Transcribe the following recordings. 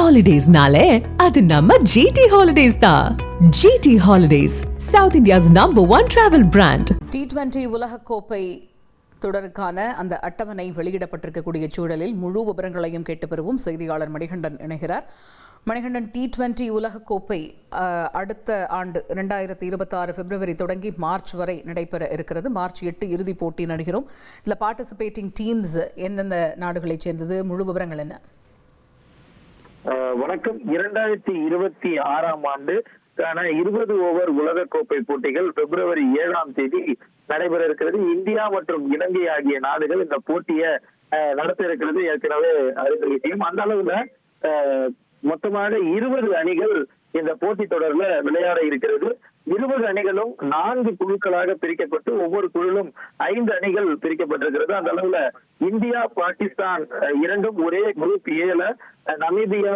Holidays-nale, அது நம்ம GT Holidays தான். GT Holidays, South India's #1 travel brand. T20 உலகக்கோப்பை தொடருக்கான அந்த அட்டவணை வெளியிடப்பட்டிருக்கக்கூடிய சூழலில் முழு விவரங்களையும் கேட்டு பெறுவோம். செய்தியாளர் மணிகண்டன் இணைகிறார். மணிகண்டன், T20 உலகக்கோப்பை அடுத்த ஆண்டு 2026 பிப்ரவரி தொடங்கி மார்ச் வரை நடைபெற இருக்கிறது. மார்ச் 8 இறுதிப் போட்டி நடைகிறோம். இதில் பார்ட்டிசிபேட்டிங் டீம்ஸ் எந்தெந்த நாடுகளைச் சேர்ந்தது? முழு விவரங்கள் என்ன? வணக்கம். 2026 ஆண்டுக்கான 20 ஓவர் உலகக்கோப்பை போட்டிகள் பிப்ரவரி 7ஆம் தேதி நடைபெற இருக்கிறது. இந்தியா மற்றும் இலங்கை ஆகிய நாடுகள் இந்த போட்டியை நடத்த இருக்கிறது ஏற்கனவே அறிந்த விஷயம். அந்த அளவுல மொத்தமாக 20 அணிகள் இந்த போட்டி தொடர்ல விளையாட இருக்கிறது. 20 அணிகளும் 4 குழுக்களாக பிரிக்கப்பட்டு ஒவ்வொரு குழுவிலும் 5 அணிகள் பிரிக்கப்பட்டிருக்கிறது. அந்த அளவுல இந்தியா, பாகிஸ்தான் இரண்டும் ஒரே குரூப் ஏல, நமீபியா,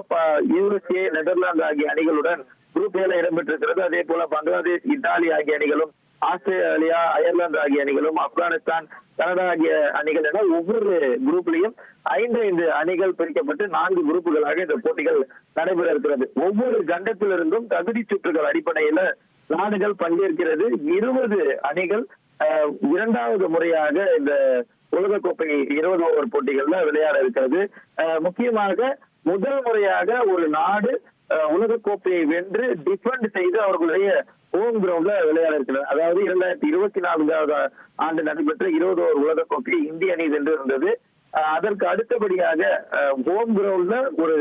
USA, நெதர்லாந்து ஆகிய அணிகளுடன் குரூப் ஏல இடம்பெற்றிருக்கிறது. அதே போல பங்களாதேஷ், இத்தாலி ஆகிய அணிகளும், ஆஸ்திரேலியா, அயர்லாந்து ஆகிய அணிகளும், ஆப்கானிஸ்தான், கனடா ஆகிய அணிகள் என ஒவ்வொரு குரூப்லையும் 5 அணிகள் பிரிக்கப்பட்டு 4 குரூப்புகளாக இந்த போட்டிகள் நடைபெற இருக்கிறது. ஒவ்வொரு கண்டத்திலிருந்தும் தகுதி சுற்றுகள் அடிப்படையில நாடுகள் பங்கேற்கிறது. 20 அணிகள் இரண்டாவது முறையாக இந்த உலகக்கோப்பை 20 ஓவர் போட்டிகள்ல விளையாட இருக்கிறது. முக்கியமாக முதல் முறையாக ஒரு நாடு உலகக்கோப்பையை வென்று டிஃபெண்ட் செய்து அவர்களுடைய ஹோம் கிரவுண்ட்ல விளையாட இருக்கிறது. அதாவது 2024 ஆண்டு நடைபெற்ற 20 ஓவர் உலகக்கோப்பை இந்திய அணி வென்று இருந்தது. அதற்கு அடுத்தபடியாக ஹோம் கிரவுண்ட்ல ஒரு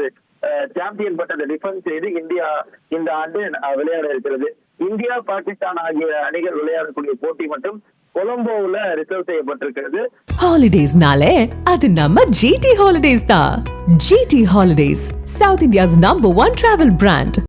சாம்பியன் பட்டத்தை டிஃபெண்ட் செய்து இந்தியா இந்த ஆண்டு விளையாட இருக்கிறது. இந்தியா, பாகிஸ்தான் ஆகிய அணிகள் விளையாடக்கூடிய போட்டி மட்டும் கொலம்போவுல ரிசர்வ் செய்யப்பட்டிருக்கிறது. Holidays-nale, அது நம்ம GT Holidays தான். GT Holidays, South India's #1 travel brand.